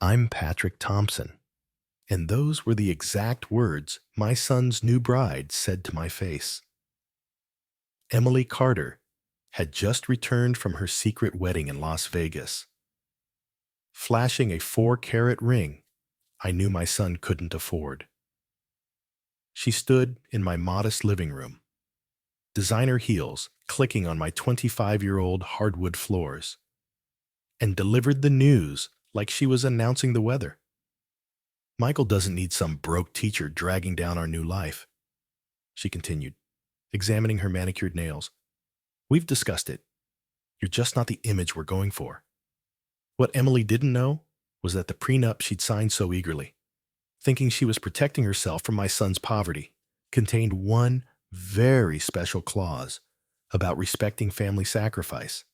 I'm Patrick Thompson, and those were the exact words my son's new bride said to my face. Emily Carter had just returned from her secret wedding in Las Vegas. Flashing a 4-carat ring I knew my son couldn't afford. She stood in my modest living room, designer heels clicking on my 25-year-old hardwood floors, and delivered the news like she was announcing the weather. Michael doesn't need some broke teacher dragging down our new life, she continued, examining her manicured nails. We've discussed it. You're just not the image we're going for. What Emily didn't know was that the prenup she'd signed so eagerly, thinking she was protecting herself from my son's poverty, contained one very special clause about respecting family sacrifice.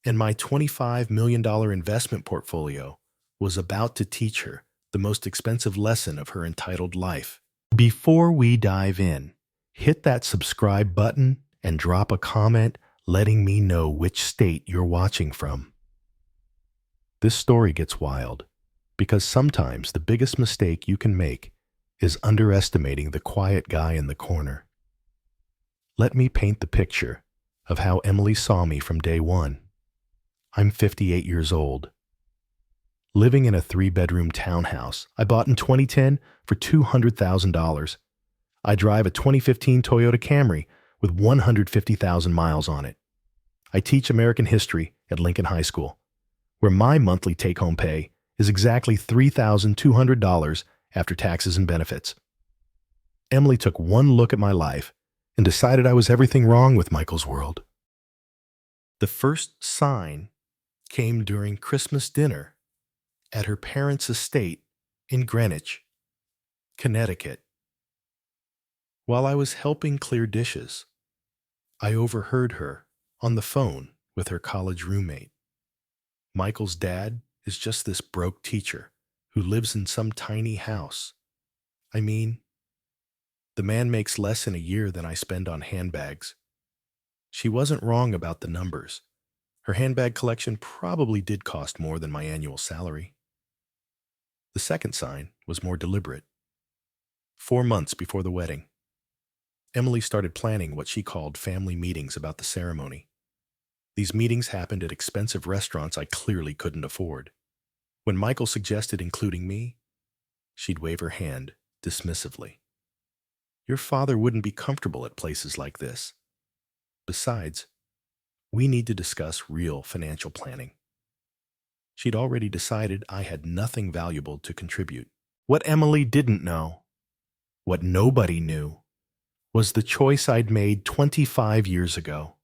And my $25 million investment portfolio was about to teach her the most expensive lesson of her entitled life. Before we dive in, hit that subscribe button and drop a comment letting me know which state you're watching from. This story gets wild because sometimes the biggest mistake you can make is underestimating the quiet guy in the corner. Let me paint the picture of how Emily saw me from day one. I'm 58 years old, living in a 3-bedroom townhouse I bought in 2010 for $200,000. I drive a 2015 Toyota Camry with 150,000 miles on it. I teach American history at Lincoln High School, where my monthly take-home pay is exactly $3,200 after taxes and benefits. Emily took one look at my life and decided I was everything wrong with Michael's world. The first sign came during Christmas dinner at her parents' estate in Greenwich, Connecticut. While I was helping clear dishes, I overheard her on the phone with her college roommate. Michael's dad is just this broke teacher who lives in some tiny house. I mean, the man makes less in a year than I spend on handbags. She wasn't wrong about the numbers. Her handbag collection probably did cost more than my annual salary. The second sign was more deliberate. 4 months before the wedding, Emily started planning what she called family meetings about the ceremony. These meetings happened at expensive restaurants I clearly couldn't afford. When Michael suggested including me, she'd wave her hand dismissively. Your father wouldn't be comfortable at places like this. Besides, we need to discuss real financial planning. She'd already decided I had nothing valuable to contribute. What Emily didn't know, what nobody knew, was the choice I'd made 25 years ago.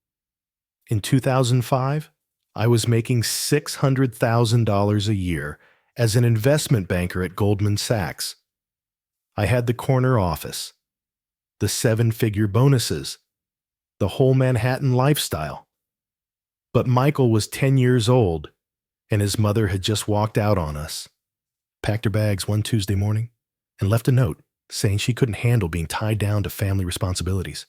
In 2005, I was making $600,000 a year as an investment banker at Goldman Sachs. I had the corner office, the 7-figure bonuses, the whole Manhattan lifestyle. But Michael was 10 years old, and his mother had just walked out on us, packed her bags one Tuesday morning, and left a note saying she couldn't handle being tied down to family responsibilities.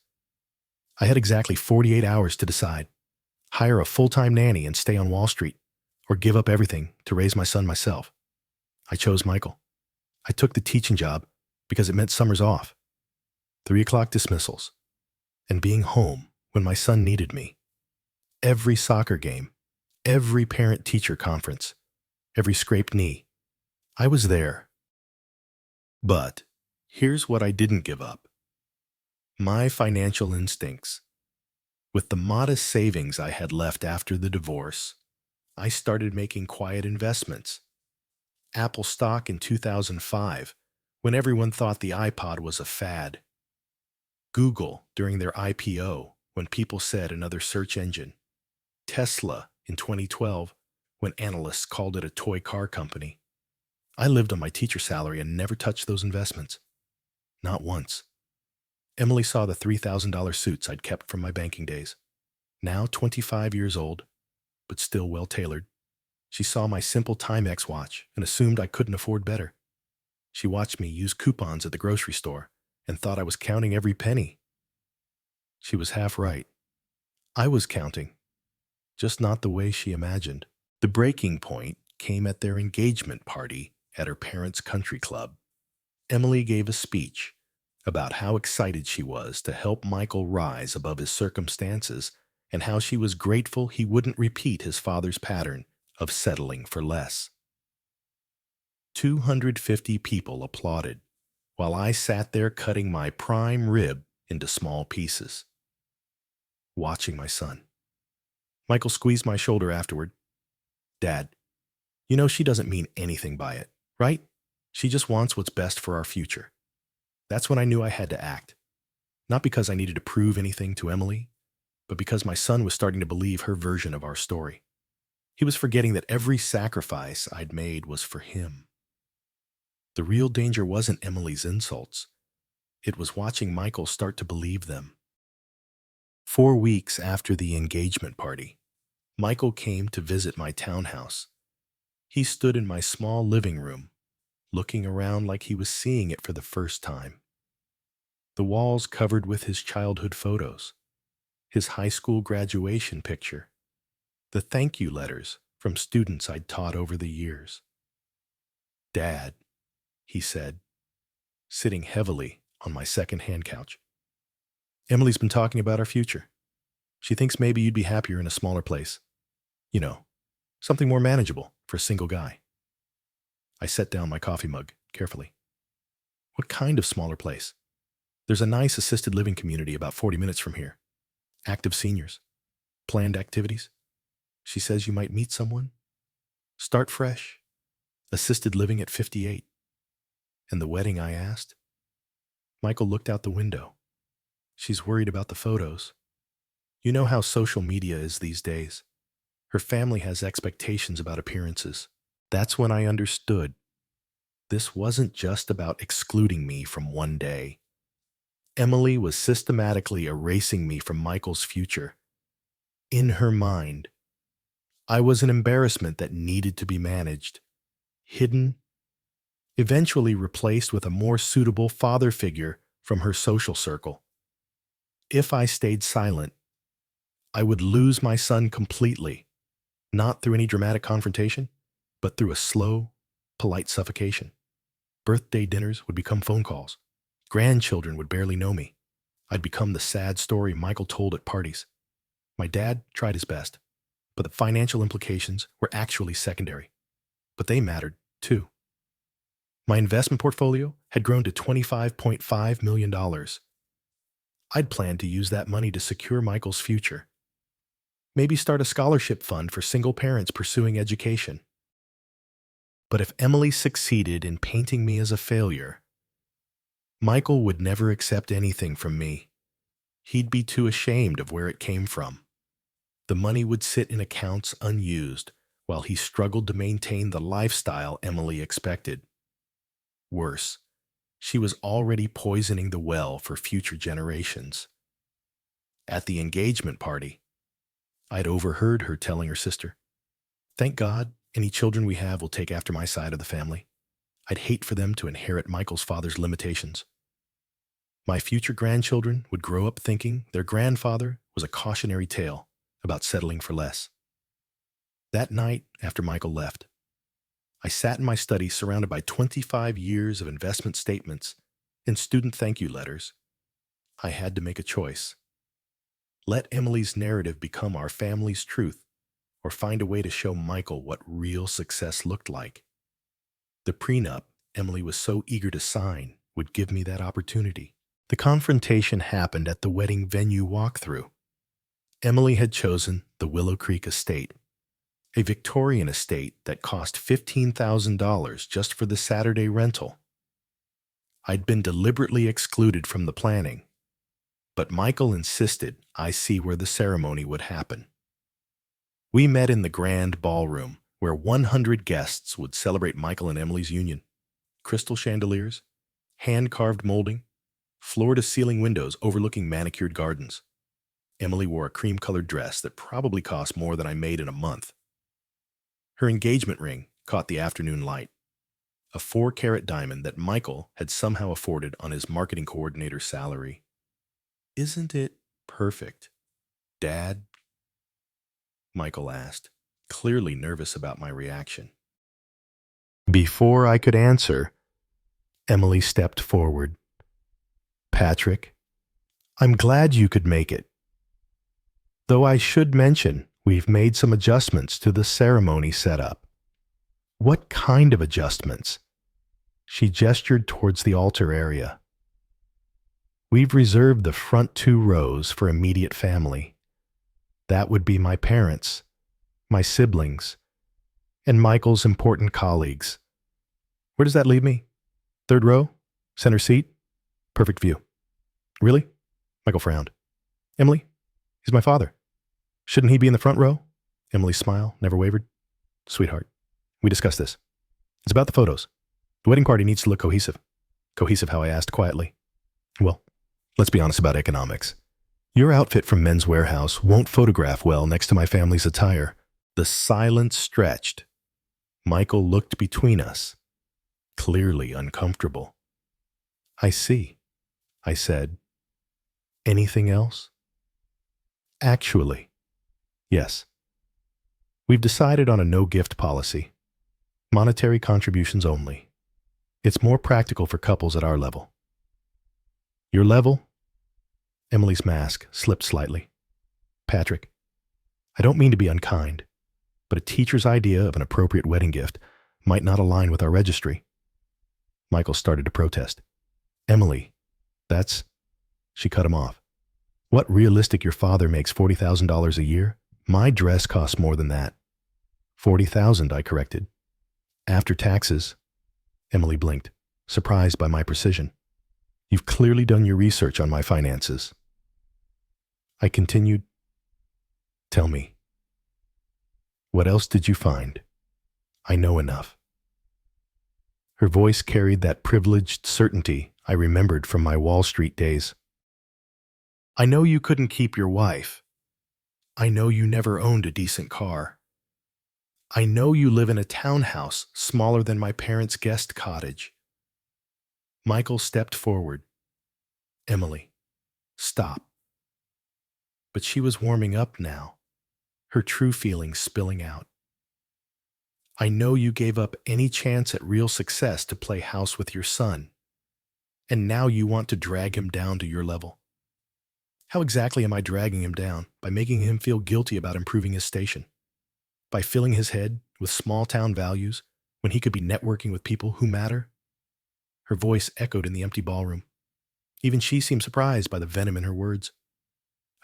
I had exactly 48 hours to decide: hire a full-time nanny and stay on Wall Street, or give up everything to raise my son myself. I chose Michael. I took the teaching job because it meant summers off, 3 o'clock dismissals, and being home when my son needed me. Every soccer game, every parent-teacher conference, every scraped knee, I was there. But here's what I didn't give up: my financial instincts. With the modest savings I had left after the divorce, I started making quiet investments. Apple stock in 2005, when everyone thought the iPod was a fad. Google during their IPO, when people said another search engine. Tesla in 2012, when analysts called it a toy car company. I lived on my teacher salary and never touched those investments. Not once. Emily saw the $3,000 suits I'd kept from my banking days. Now 25 years old, but still well-tailored. She saw my simple Timex watch and assumed I couldn't afford better. She watched me use coupons at the grocery store and thought I was counting every penny. She was half right. I was counting, just not the way she imagined. The breaking point came at their engagement party at her parents' country club. Emily gave a speech about how excited she was to help Michael rise above his circumstances and how she was grateful he wouldn't repeat his father's pattern of settling for less. 250 people applauded while I sat there cutting my prime rib into small pieces, watching my son. Michael squeezed my shoulder afterward. "Dad, you know she doesn't mean anything by it, right? She just wants what's best for our future." That's when I knew I had to act. Not because I needed to prove anything to Emily, but because my son was starting to believe her version of our story. He was forgetting that every sacrifice I'd made was for him. The real danger wasn't Emily's insults. It was watching Michael start to believe them. 4 weeks after the engagement party, Michael came to visit my townhouse. He stood in my small living room, looking around like he was seeing it for the first time. The walls covered with his childhood photos, his high school graduation picture, the thank you letters from students I'd taught over the years. "Dad," he said, sitting heavily on my second-hand couch. "Emily's been talking about our future. She thinks maybe you'd be happier in a smaller place. You know, something more manageable for a single guy." I set down my coffee mug carefully. "What kind of smaller place?" "There's a nice assisted living community about 40 minutes from here. Active seniors. Planned activities. She says you might meet someone. Start fresh. Assisted living at 58. And the wedding?" I asked. Michael looked out the window. "She's worried about the photos. You know how social media is these days. Her family has expectations about appearances." That's when I understood. This wasn't just about excluding me from one day. Emily was systematically erasing me from Michael's future. In her mind, I was an embarrassment that needed to be managed, hidden, eventually replaced with a more suitable father figure from her social circle. If I stayed silent, I would lose my son completely, not through any dramatic confrontation, but through a slow, polite suffocation. Birthday dinners would become phone calls. Grandchildren would barely know me. I'd become the sad story Michael told at parties. My dad tried his best, but the financial implications were actually secondary. But they mattered, too. My investment portfolio had grown to $25.5 million. I'd planned to use that money to secure Michael's future. Maybe start a scholarship fund for single parents pursuing education. But if Emily succeeded in painting me as a failure, Michael would never accept anything from me. He'd be too ashamed of where it came from. The money would sit in accounts unused while he struggled to maintain the lifestyle Emily expected. Worse, she was already poisoning the well for future generations. At the engagement party, I'd overheard her telling her sister, "Thank God, any children we have will take after my side of the family. I'd hate for them to inherit Michael's father's limitations." My future grandchildren would grow up thinking their grandfather was a cautionary tale about settling for less. That night, after Michael left, I sat in my study surrounded by 25 years of investment statements and student thank you letters. I had to make a choice. Let Emily's narrative become our family's truth, or find a way to show Michael what real success looked like. The prenup Emily was so eager to sign would give me that opportunity. The confrontation happened at the wedding venue walkthrough. Emily had chosen the Willow Creek estate, a Victorian estate that cost $15,000 just for the Saturday rental. I'd been deliberately excluded from the planning, but Michael insisted I see where the ceremony would happen. We met in the grand ballroom, where 100 guests would celebrate Michael and Emily's union. Crystal chandeliers, hand-carved molding, floor-to-ceiling windows overlooking manicured gardens. Emily wore a cream-colored dress that probably cost more than I made in a month. Her engagement ring caught the afternoon light, a 4-carat diamond that Michael had somehow afforded on his marketing coordinator's salary. "Isn't it perfect, Dad?" Michael asked, clearly nervous about my reaction. Before I could answer, Emily stepped forward. Patrick, I'm glad you could make it. Though I should mention, we've made some adjustments to the ceremony setup. What kind of adjustments? She gestured towards the altar area. We've reserved the front 2 rows for immediate family. That would be my parents, my siblings, and Michael's important colleagues. Where does that leave me? 3rd row? Center seat? Perfect view. Really? Michael frowned. Emily, he's my father. Shouldn't he be in the front row? Emily's smile never wavered. Sweetheart, we discussed this. It's about the photos. The wedding party needs to look cohesive. Cohesive how I asked quietly. Well, let's be honest about economics. Your outfit from Men's Warehouse won't photograph well next to my family's attire. The silence stretched. Michael looked between us, clearly uncomfortable. I see, I said. Anything else? Actually, yes. We've decided on a no-gift policy. Monetary contributions only. It's more practical for couples at our level. Your level? Emily's mask slipped slightly. Patrick, I don't mean to be unkind, but a teacher's idea of an appropriate wedding gift might not align with our registry. Michael started to protest. Emily, that's... She cut him off. What realistic your father makes $40,000 a year? My dress costs more than that. $40,000, I corrected. After taxes. Emily blinked, surprised by my precision. You've clearly done your research on my finances. I continued. Tell me. What else did you find? I know enough. Her voice carried that privileged certainty I remembered from my Wall Street days. I know you couldn't keep your wife. I know you never owned a decent car. I know you live in a townhouse smaller than my parents' guest cottage. Michael stepped forward. Emily, stop. But she was warming up now, her true feelings spilling out. I know you gave up any chance at real success to play house with your son, and now you want to drag him down to your level. How exactly am I dragging him down? By making him feel guilty about improving his station? By filling his head with small-town values when he could be networking with people who matter? Her voice echoed in the empty ballroom. Even she seemed surprised by the venom in her words.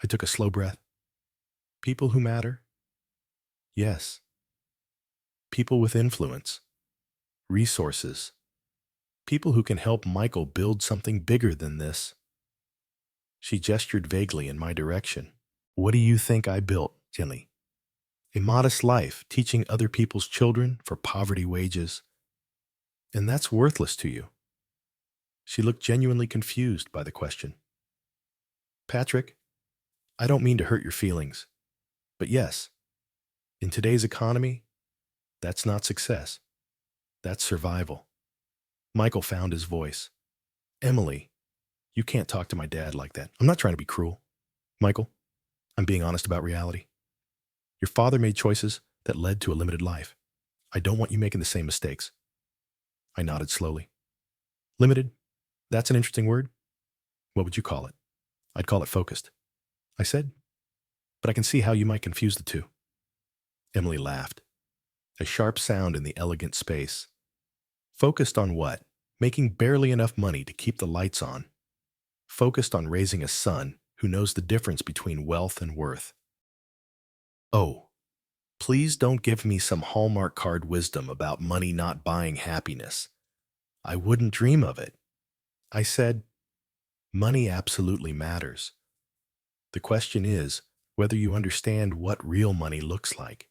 I took a slow breath. People who matter? Yes. People with influence, resources, people who can help Michael build something bigger than this. She gestured vaguely in my direction. What do you think I built, Jenny? A modest life, teaching other people's children for poverty wages. And that's worthless to you. She looked genuinely confused by the question. Patrick, I don't mean to hurt your feelings, but yes, in today's economy, that's not success. That's survival. Michael found his voice. Emily, you can't talk to my dad like that. I'm not trying to be cruel. Michael, I'm being honest about reality. Your father made choices that led to a limited life. I don't want you making the same mistakes. I nodded slowly. Limited? That's an interesting word. What would you call it? I'd call it focused. I said, but I can see how you might confuse the two. Emily laughed. A sharp sound in the elegant space. Focused on what? Making barely enough money to keep the lights on. Focused on raising a son who knows the difference between wealth and worth. Oh, please don't give me some Hallmark card wisdom about money not buying happiness. I wouldn't dream of it. I said, money absolutely matters. The question is whether you understand what real money looks like.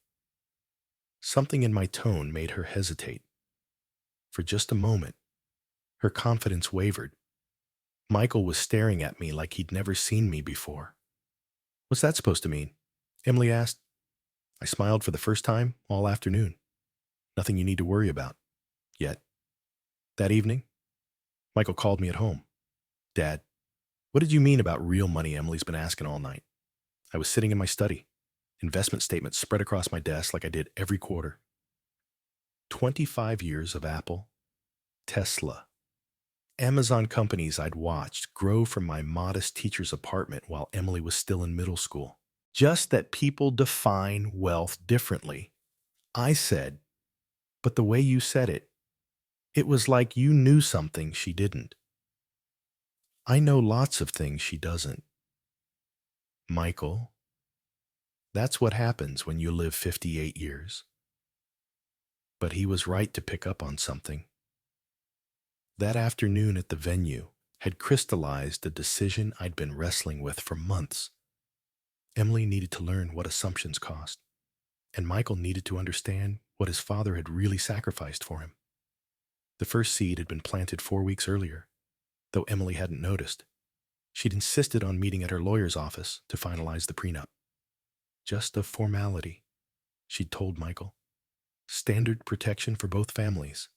Something in my tone made her hesitate. For just a moment, her confidence wavered. Michael was staring at me like he'd never seen me before. What's that supposed to mean? Emily asked. I smiled for the first time all afternoon. Nothing you need to worry about. Yet. That evening, Michael called me at home. Dad, what did you mean about real money Emily's been asking all night? I was sitting in my study, investment statements spread across my desk like I did every quarter. 25 years of Apple, Tesla, Amazon companies I'd watched grow from my modest teacher's apartment while Emily was still in middle school. Just that people define wealth differently. I said, but the way you said it was like you knew something she didn't. I know lots of things she doesn't. Michael, that's what happens when you live 58 years. But he was right to pick up on something. That afternoon at the venue had crystallized a decision I'd been wrestling with for months. Emily needed to learn what assumptions cost, and Michael needed to understand what his father had really sacrificed for him. The first seed had been planted 4 weeks earlier, though Emily hadn't noticed. She'd insisted on meeting at her lawyer's office to finalize the prenup. Just a formality, she'd told Michael. Standard protection for both families.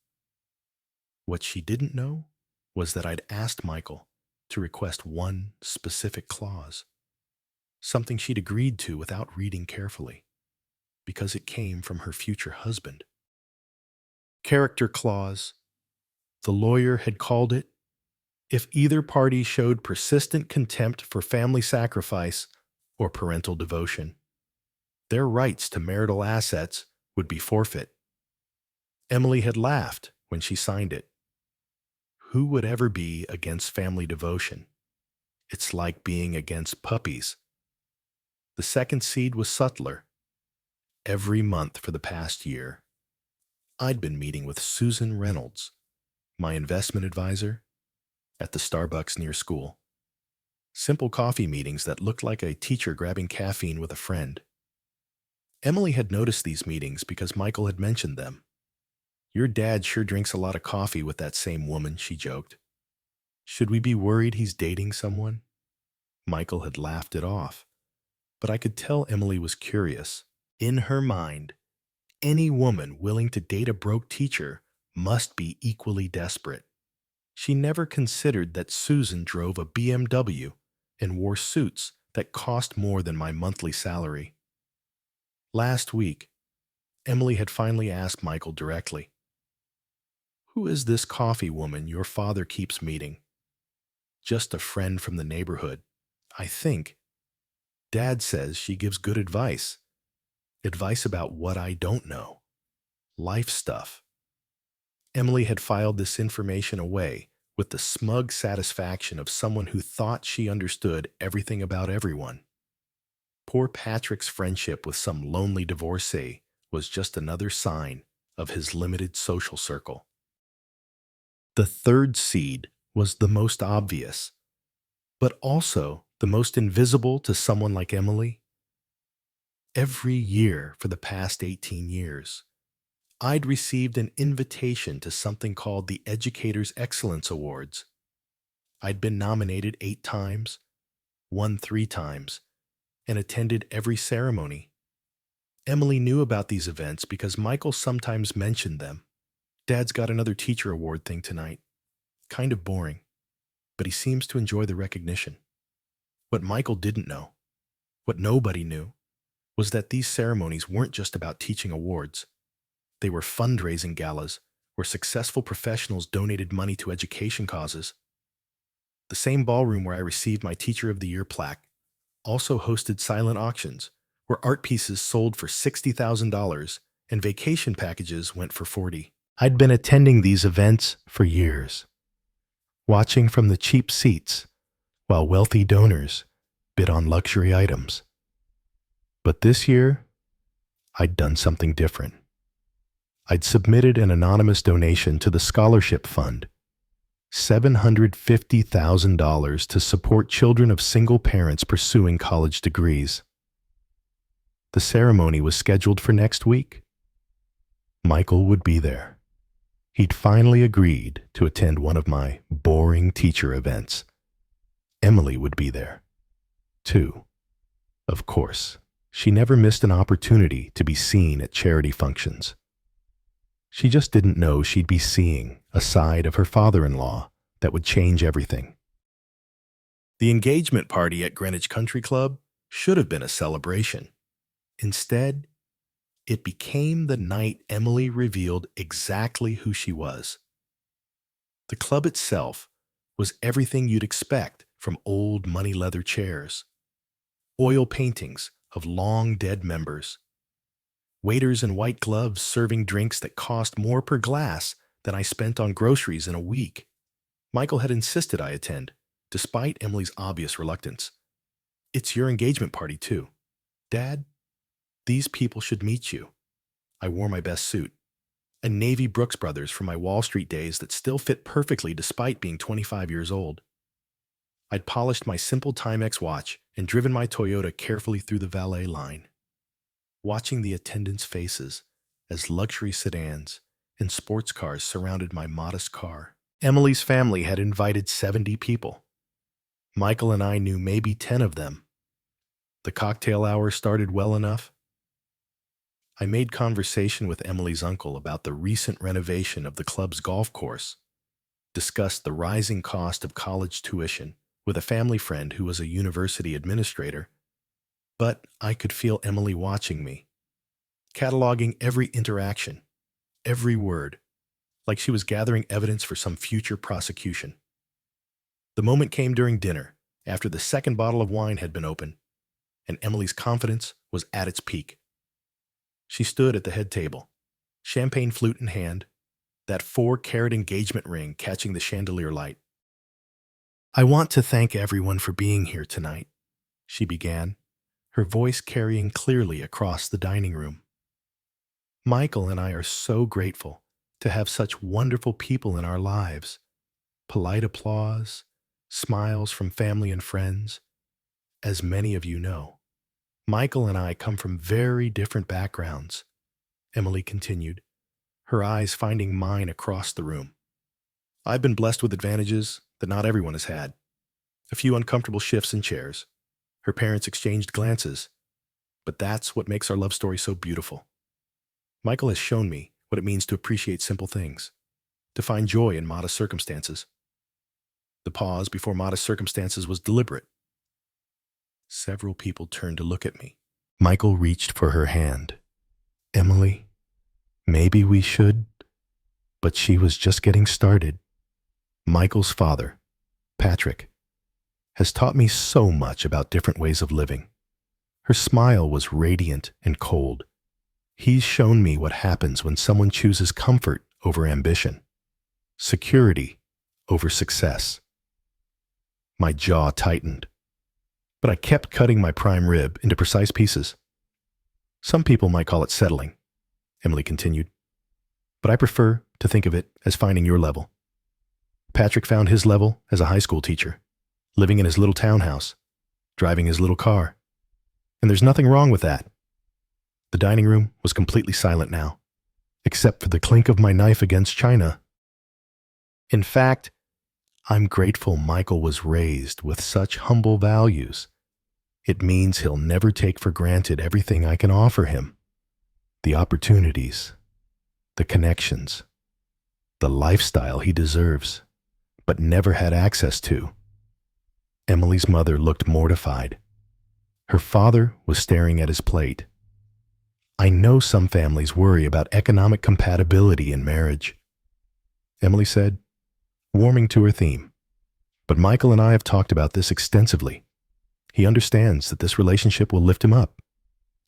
What she didn't know was that I'd asked Michael to request one specific clause, something she'd agreed to without reading carefully, because it came from her future husband. Character clause, the lawyer had called it. If either party showed persistent contempt for family sacrifice or parental devotion, their rights to marital assets would be forfeit. Emily had laughed when she signed it. Who would ever be against family devotion? It's like being against puppies. The second seed was subtler. Every month for the past year, I'd been meeting with Susan Reynolds, my investment advisor, at the Starbucks near school. Simple coffee meetings that looked like a teacher grabbing caffeine with a friend. Emily had noticed these meetings because Michael had mentioned them. Your dad sure drinks a lot of coffee with that same woman, she joked. Should we be worried he's dating someone? Michael had laughed it off, but I could tell Emily was curious. In her mind, any woman willing to date a broke teacher must be equally desperate. She never considered that Susan drove a BMW and wore suits that cost more than my monthly salary. Last week, Emily had finally asked Michael directly, "Who is this coffee woman your father keeps meeting?" "Just a friend from the neighborhood, I think. Dad says she gives good advice. Advice about what I don't know. Life stuff." Emily had filed this information away with the smug satisfaction of someone who thought she understood everything about everyone. Poor Patrick's friendship with some lonely divorcee was just another sign of his limited social circle. The third seed was the most obvious, but also the most invisible to someone like Emily. Every year for the past 18 years, I'd received an invitation to something called the Educators' Excellence Awards. I'd been nominated 8 times, won 3 times, and attended every ceremony. Emily knew about these events because Michael sometimes mentioned them. "Dad's got another teacher award thing tonight. Kind of boring, but he seems to enjoy the recognition." What Michael didn't know, what nobody knew, was that these ceremonies weren't just about teaching awards. They were fundraising galas where successful professionals donated money to education causes. The same ballroom where I received my Teacher of the Year plaque also hosted silent auctions where art pieces sold for $60,000 and vacation packages went for $40,000. I'd been attending these events for years, watching from the cheap seats while wealthy donors bid on luxury items. But this year, I'd done something different. I'd submitted an anonymous donation to the Scholarship Fund, $750,000 to support children of single parents pursuing college degrees. The ceremony was scheduled for next week. Michael would be there. He'd finally agreed to attend one of my boring teacher events. Emily would be there, too. Of course, she never missed an opportunity to be seen at charity functions. She just didn't know she'd be seeing a side of her father-in-law that would change everything. The engagement party at Greenwich Country Club should have been a celebration. Instead, It became the night Emily revealed exactly who she was. The club itself was everything you'd expect from old money leather chairs, oil paintings of long dead members, waiters in white gloves serving drinks that cost more per glass than I spent on groceries in a week. Michael had insisted I attend, despite Emily's obvious reluctance. "It's your engagement party, too. Dad, these people should meet you." I wore my best suit, a navy Brooks Brothers from my Wall Street days that still fit perfectly despite being 25 years old. I'd polished my simple Timex watch and driven my Toyota carefully through the valet line, watching the attendants' faces as luxury sedans and sports cars surrounded my modest car. Emily's family had invited 70 people. Michael and I knew maybe 10 of them. The cocktail hour started well enough. I made conversation with Emily's uncle about the recent renovation of the club's golf course, discussed the rising cost of college tuition with a family friend who was a university administrator, but I could feel Emily watching me, cataloging every interaction, every word, like she was gathering evidence for some future prosecution. The moment came during dinner, after the second bottle of wine had been opened, and Emily's confidence was at its peak. She stood at the head table, champagne flute in hand, that 4-carat engagement ring catching the chandelier light. "I want to thank everyone for being here tonight," she began, her voice carrying clearly across the dining room. "Michael and I are so grateful to have such wonderful people in our lives. Polite applause, smiles from family and friends. As many of you know, Michael and I come from very different backgrounds," Emily continued, her eyes finding mine across the room. "I've been blessed with advantages that not everyone has had. A few uncomfortable shifts in chairs. Her parents exchanged glances. But that's what makes our love story so beautiful. Michael has shown me what it means to appreciate simple things, to find joy in modest circumstances." The pause before modest circumstances was deliberate. Several people turned to look at me. Michael reached for her hand. "Emily, maybe we should," but she was just getting started. "Michael's father, Patrick, has taught me so much about different ways of living." Her smile was radiant and cold. "He's shown me what happens when someone chooses comfort over ambition, security over success." My jaw tightened, but I kept cutting my prime rib into precise pieces. "Some people might call it settling," Emily continued, "but I prefer to think of it as finding your level. Patrick found his level as a high school teacher, living in his little townhouse, driving his little car. And there's nothing wrong with that." The dining room was completely silent now, except for the clink of my knife against china. In fact, I'm grateful Michael was raised with such humble values. It means he'll never take for granted everything I can offer him. The opportunities, the connections, the lifestyle he deserves, but never had access to. Emily's mother looked mortified. Her father was staring at his plate. "I know some families worry about economic compatibility in marriage," Emily said, warming to her theme. "But Michael and I have talked about this extensively. He understands that this relationship will lift him up,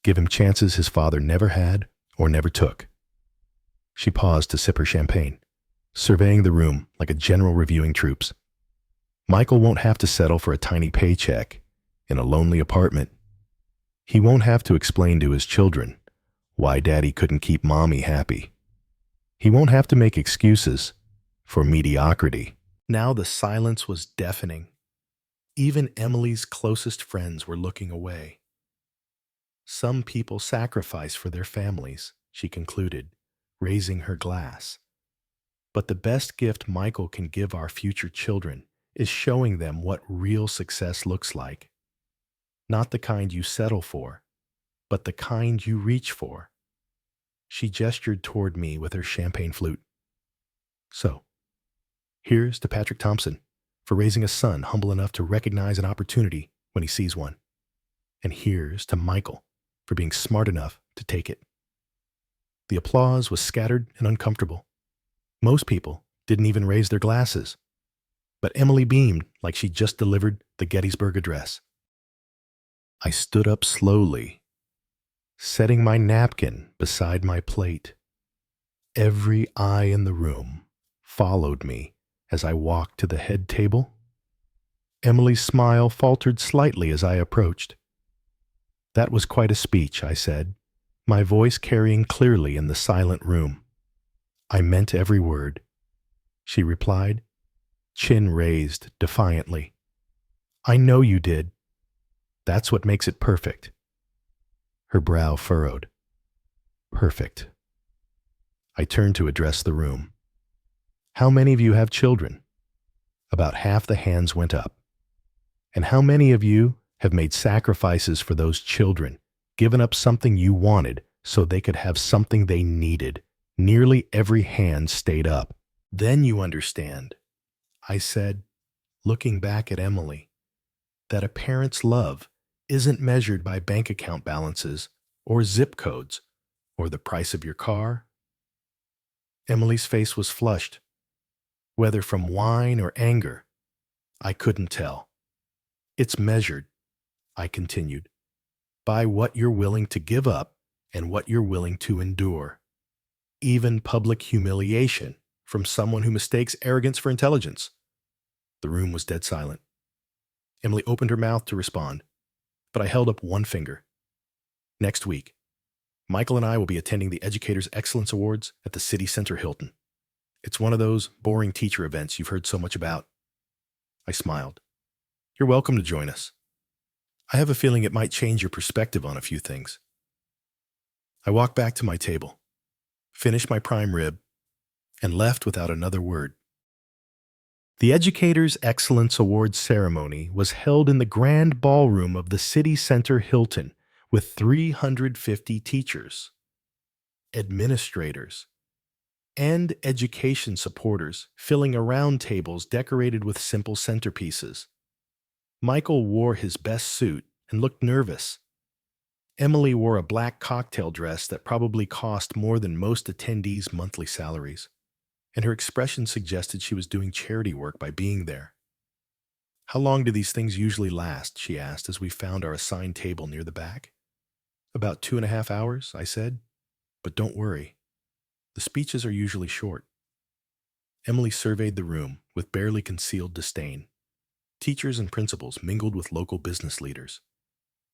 give him chances his father never had or never took." She paused to sip her champagne, surveying the room like a general reviewing troops. "Michael won't have to settle for a tiny paycheck in a lonely apartment. He won't have to explain to his children why Daddy couldn't keep Mommy happy. He won't have to make excuses for mediocrity." Now the silence was deafening. Even Emily's closest friends were looking away. "Some people sacrifice for their families," she concluded, raising her glass. "But the best gift Michael can give our future children is showing them what real success looks like. Not the kind you settle for, but the kind you reach for." She gestured toward me with her champagne flute. "So, here's to Patrick Thompson for raising a son humble enough to recognize an opportunity when he sees one. And here's to Michael for being smart enough to take it." The applause was scattered and uncomfortable. Most people didn't even raise their glasses. But Emily beamed like she'd just delivered the Gettysburg Address. I stood up slowly, setting my napkin beside my plate. Every eye in the room followed me as I walked to the head table. Emily's smile faltered slightly as I approached. "That was quite a speech," I said, my voice carrying clearly in the silent room. "I meant every word," she replied, chin raised defiantly. "I know you did. That's what makes it perfect." Her brow furrowed. "Perfect." I turned to address the room. "How many of you have children?" About half the hands went up. "And how many of you have made sacrifices for those children, given up something you wanted so they could have something they needed?" Nearly every hand stayed up. "Then you understand," I said, looking back at Emily, "that a parent's love isn't measured by bank account balances or zip codes or the price of your car." Emily's face was flushed. Whether from wine or anger, I couldn't tell. "It's measured," I continued, "by what you're willing to give up and what you're willing to endure. Even public humiliation from someone who mistakes arrogance for intelligence." The room was dead silent. Emily opened her mouth to respond, but I held up one finger. "Next week, Michael and I will be attending the Educators Excellence Awards at the City Center Hilton. It's one of those boring teacher events you've heard so much about." I smiled. "You're welcome to join us. I have a feeling it might change your perspective on a few things." I walked back to my table, finished my prime rib, and left without another word. The Educators Excellence Awards ceremony was held in the grand ballroom of the City Center Hilton with 350 teachers, administrators, and education supporters filling around tables decorated with simple centerpieces. Michael wore his best suit and looked nervous. Emily wore a black cocktail dress that probably cost more than most attendees' monthly salaries, and her expression suggested she was doing charity work by being there. "How long do these things usually last?" she asked as we found our assigned table near the back. "About 2.5 hours, I said. "But don't worry. The speeches are usually short." Emily surveyed the room with barely concealed disdain. Teachers and principals mingled with local business leaders,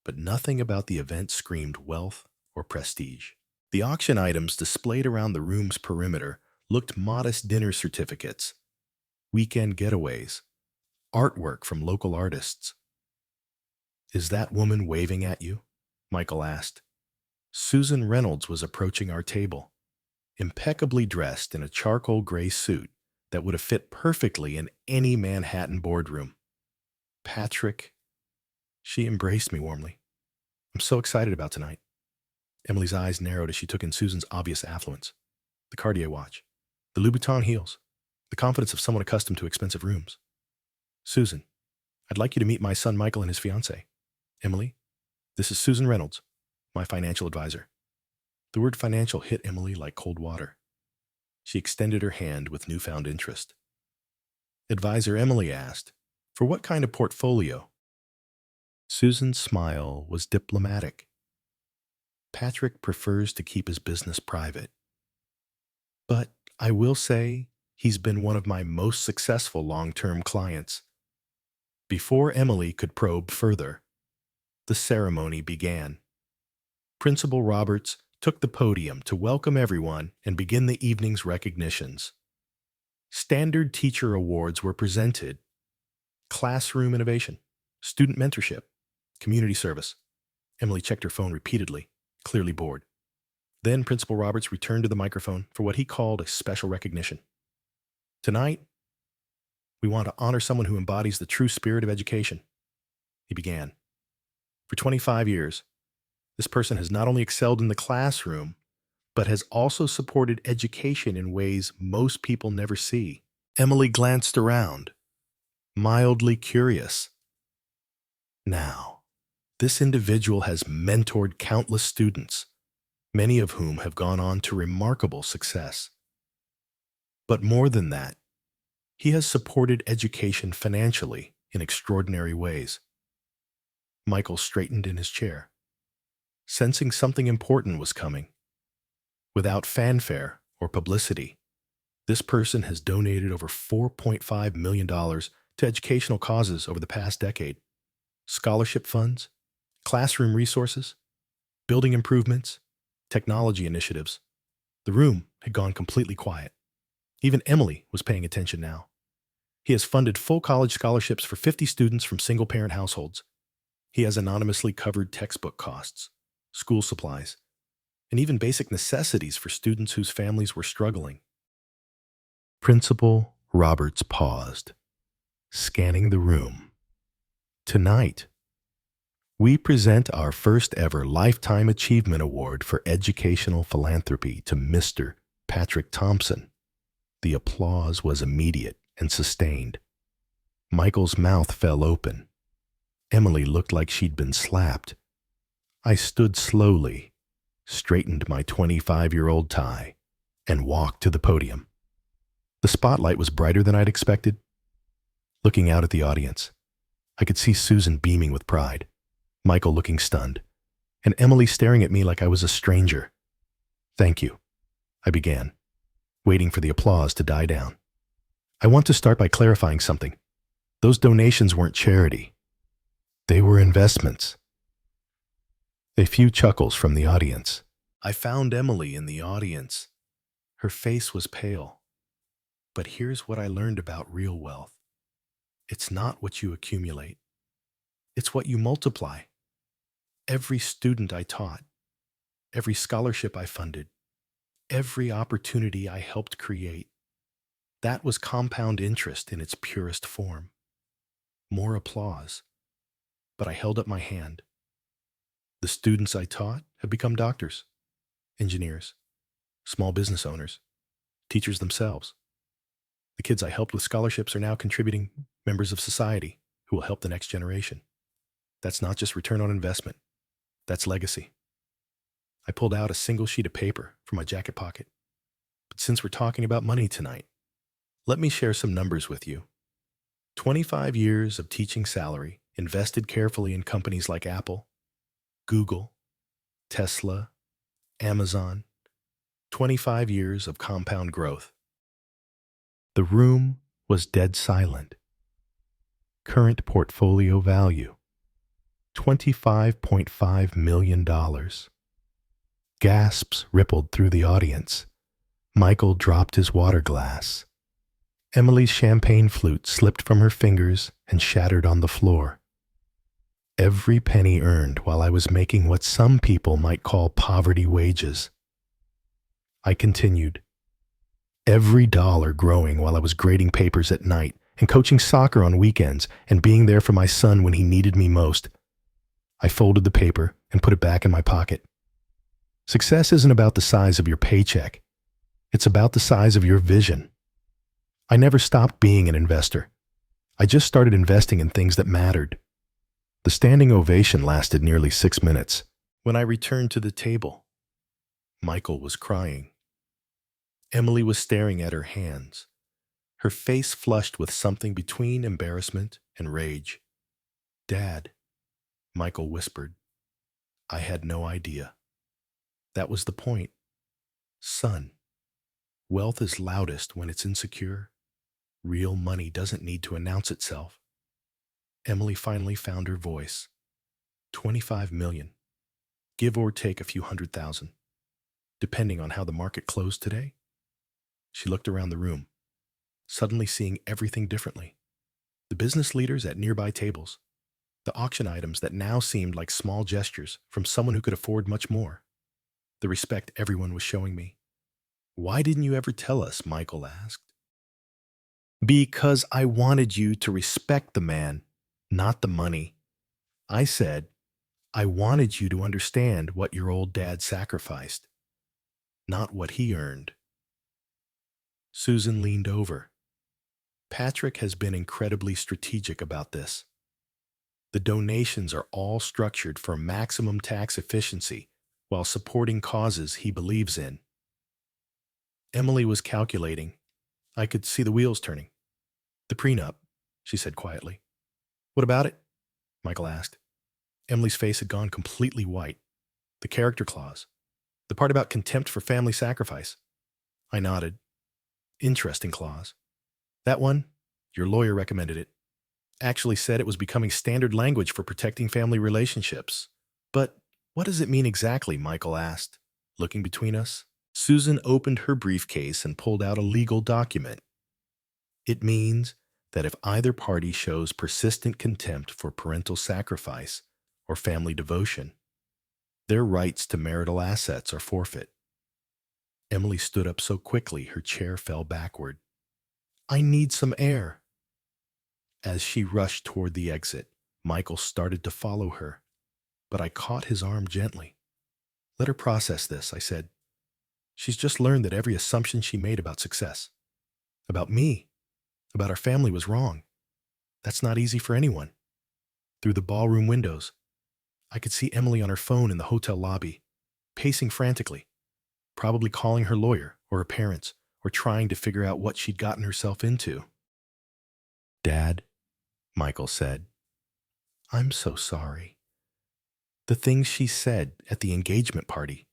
but nothing about the event screamed wealth or prestige. The auction items displayed around the room's perimeter looked modest dinner certificates, weekend getaways, artwork from local artists. "Is that woman waving at you?" Michael asked. Susan Reynolds was approaching our table, impeccably dressed in a charcoal gray suit that would have fit perfectly in any Manhattan boardroom. "Patrick," she embraced me warmly. "I'm so excited about tonight." Emily's eyes narrowed as she took in Susan's obvious affluence. The Cartier watch, the Louboutin heels, the confidence of someone accustomed to expensive rooms. "Susan, I'd like you to meet my son Michael and his fiancée. Emily, this is Susan Reynolds, my financial advisor." The word financial hit Emily like cold water. She extended her hand with newfound interest. Advisor Emily asked, "For what kind of portfolio?" Susan's smile was diplomatic. "Patrick prefers to keep his business private. But I will say he's been one of my most successful long-term clients." Before Emily could probe further, the ceremony began. Principal Roberts took the podium to welcome everyone and begin the evening's recognitions. Standard teacher awards were presented: classroom innovation, student mentorship, community service. Emily checked her phone repeatedly, clearly bored. Then Principal Roberts returned to the microphone for what he called a special recognition. "Tonight, we want to honor someone who embodies the true spirit of education," he began. "For 25 years, this person has not only excelled in the classroom, but has also supported education in ways most people never see." Emily glanced around, mildly curious. "Now, this individual has mentored countless students, many of whom have gone on to remarkable success. But more than that, he has supported education financially in extraordinary ways. Michael straightened in his chair, sensing something important was coming. Without fanfare or publicity, this person has donated over $4.5 million to educational causes over the past decade. Scholarship funds, classroom resources, building improvements, technology initiatives. The room had gone completely quiet. Even Emily was paying attention now. He has funded full college scholarships for 50 students from single-parent households. He has anonymously covered textbook costs, school supplies, and even basic necessities for students whose families were struggling. Principal Roberts paused, scanning the room. Tonight, we present our first ever Lifetime Achievement Award for Educational Philanthropy to Mr. Patrick Thompson. The applause was immediate and sustained. Michael's mouth fell open. Emily looked like she'd been slapped. I stood slowly, straightened my 25-year-old tie, and walked to the podium. The spotlight was brighter than I'd expected. Looking out at the audience, I could see Susan beaming with pride, Michael looking stunned, and Emily staring at me like I was a stranger. "Thank you," I began, waiting for the applause to die down. "I want to start by clarifying something. Those donations weren't charity. They were investments." A few chuckles from the audience. I found Emily in the audience. Her face was pale. But here's what I learned about real wealth. It's not what you accumulate. It's what you multiply. Every student I taught, every scholarship I funded, every opportunity I helped create, that was compound interest in its purest form. More applause. But I held up my hand. The students I taught have become doctors, engineers, small business owners, teachers themselves. The kids I helped with scholarships are now contributing members of society who will help the next generation. That's not just return on investment. That's legacy. I pulled out a single sheet of paper from my jacket pocket. But since we're talking about money tonight, let me share some numbers with you. 25 years of teaching salary invested carefully in companies like Apple, Google, Tesla, Amazon. 25 years of compound growth. The room was dead silent. Current portfolio value, $25.5 million. Gasps rippled through the audience. Michael dropped his water glass. Emily's champagne flute slipped from her fingers and shattered on the floor. Every penny earned while I was making what some people might call poverty wages. I continued. Every dollar growing while I was grading papers at night and coaching soccer on weekends and being there for my son when he needed me most. I folded the paper and put it back in my pocket. Success isn't about the size of your paycheck. It's about the size of your vision. I never stopped being an investor. I just started investing in things that mattered. The standing ovation lasted nearly 6 minutes. When I returned to the table, Michael was crying. Emily was staring at her hands, her face flushed with something between embarrassment and rage. "Dad," Michael whispered. I had no idea. That was the point. Son, wealth is loudest when it's insecure. Real money doesn't need to announce itself. Emily finally found her voice. 25 million. Give or take a few 100,000. Depending on how the market closed today. She looked around the room, suddenly seeing everything differently. The business leaders at nearby tables. The auction items that now seemed like small gestures from someone who could afford much more. The respect everyone was showing me. "Why didn't you ever tell us?" Michael asked. "Because I wanted you to respect the man, not the money." I said, "I wanted you to understand what your old dad sacrificed, not what he earned." Susan leaned over. "Patrick has been incredibly strategic about this. The donations are all structured for maximum tax efficiency while supporting causes he believes in. Emily was calculating. I could see the wheels turning. The prenup, she said quietly. What about it? Michael asked. Emily's face had gone completely white. The character clause. The part about contempt for family sacrifice. I nodded. Interesting clause. That one? Your lawyer recommended it. Actually said it was becoming standard language for protecting family relationships. But what does it mean exactly? Michael asked, looking between us. Susan opened her briefcase and pulled out a legal document. It means that if either party shows persistent contempt for parental sacrifice or family devotion, their rights to marital assets are forfeit. Emily stood up so quickly her chair fell backward. I need some air. As she rushed toward the exit, Michael started to follow her, but I caught his arm gently. Let her process this, I said. She's just learned that every assumption she made about success, about me, about our family was wrong. That's not easy for anyone. Through the ballroom windows, I could see Emily on her phone in the hotel lobby, pacing frantically, probably calling her lawyer or her parents or trying to figure out what she'd gotten herself into. Dad, Michael said, I'm so sorry. The things she said at the engagement party,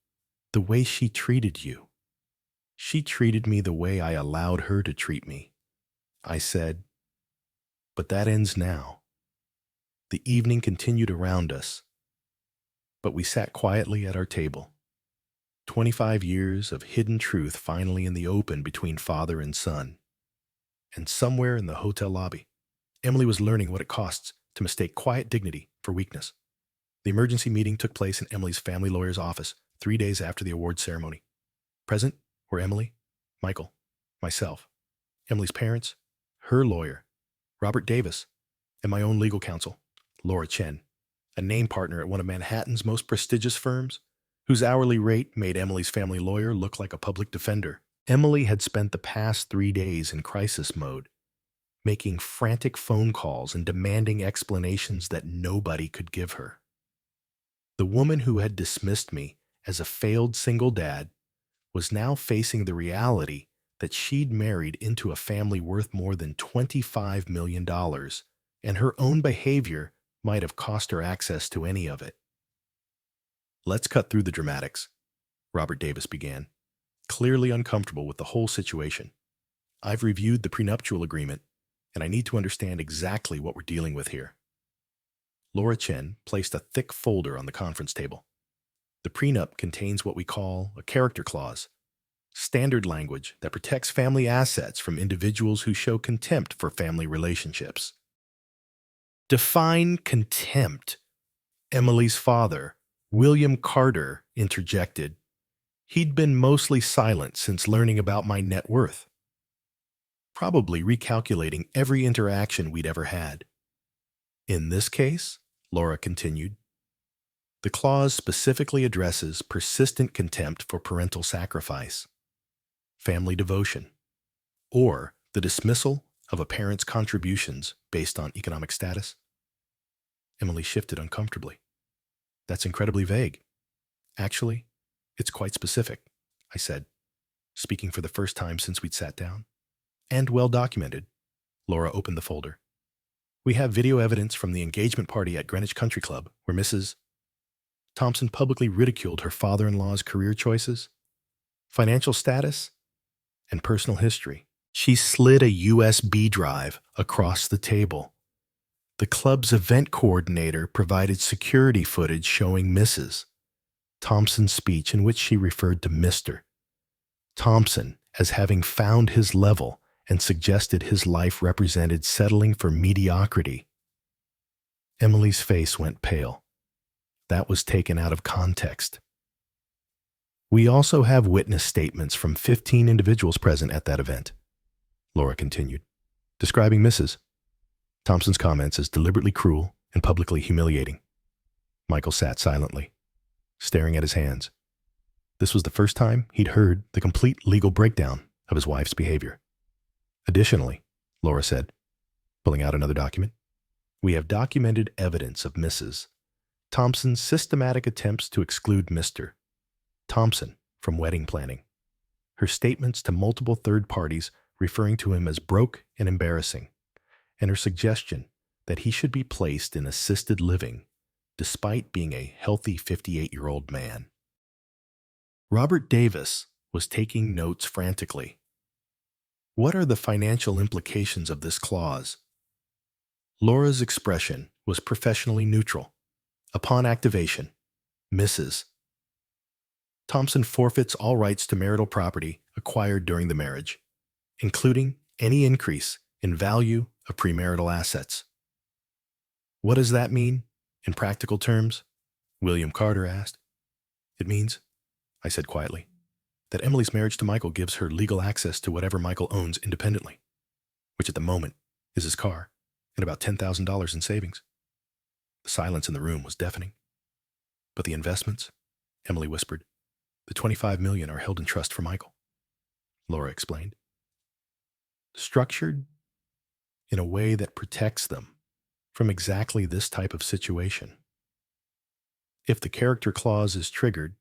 the way she treated you. She treated me the way I allowed her to treat me. I said, but that ends now. The evening continued around us, but we sat quietly at our table. 25 years of hidden truth finally in the open between father and son. And somewhere in the hotel lobby, Emily was learning what it costs to mistake quiet dignity for weakness. The emergency meeting took place in Emily's family lawyer's office 3 days after the award ceremony. Present were Emily, Michael, myself, Emily's parents, her lawyer, Robert Davis, and my own legal counsel, Laura Chen, a name partner at one of Manhattan's most prestigious firms, whose hourly rate made Emily's family lawyer look like a public defender. Emily had spent the past 3 days in crisis mode, making frantic phone calls and demanding explanations that nobody could give her. The woman who had dismissed me as a failed single dad was now facing the reality that she'd married into a family worth more than $25 million, and her own behavior might have cost her access to any of it. Let's cut through the dramatics, Robert Davis began, clearly uncomfortable with the whole situation. I've reviewed the prenuptial agreement, and I need to understand exactly what we're dealing with here. Laura Chen placed a thick folder on the conference table. The prenup contains what we call a character clause, standard language that protects family assets from individuals who show contempt for family relationships. Define contempt, Emily's father, William Carter, interjected. He'd been mostly silent since learning about my net worth, probably recalculating every interaction we'd ever had. In this case, Laura continued, the clause specifically addresses persistent contempt for parental sacrifice, family devotion, or the dismissal of a parent's contributions based on economic status. Emily shifted uncomfortably. That's incredibly vague. Actually, it's quite specific, I said, speaking for the first time since we'd sat down. And well documented. Laura opened the folder. We have video evidence from the engagement party at Greenwich Country Club where Mrs. Thompson publicly ridiculed her father-in-law's career choices, financial status, and personal history. She slid a USB drive across the table. The club's event coordinator provided security footage showing Mrs. Thompson's speech in which she referred to Mr. Thompson as having found his level and suggested his life represented settling for mediocrity. Emily's face went pale. That was taken out of context. We also have witness statements from 15 individuals present at that event, Laura continued, describing Mrs. Thompson's comments as deliberately cruel and publicly humiliating. Michael sat silently, staring at his hands. This was the first time he'd heard the complete legal breakdown of his wife's behavior. Additionally, Laura said, pulling out another document, we have documented evidence of Mrs. Thompson's systematic attempts to exclude Mr. Thompson from wedding planning, her statements to multiple third parties referring to him as broke and embarrassing, and her suggestion that he should be placed in assisted living despite being a healthy 58-year-old man. Robert Davis was taking notes frantically. What are the financial implications of this clause? Laura's expression was professionally neutral. Upon activation, Mrs. Thompson forfeits all rights to marital property acquired during the marriage, including any increase in value of premarital assets. What does that mean in practical terms? William Carter asked. It means, I said quietly, that Emily's marriage to Michael gives her legal access to whatever Michael owns independently, which at the moment is his car and about $10,000 in savings. The silence in the room was deafening. But the investments, Emily whispered, the $25 million are held in trust for Michael, Laura explained. Structured in a way that protects them from exactly this type of situation. If the character clause is triggered,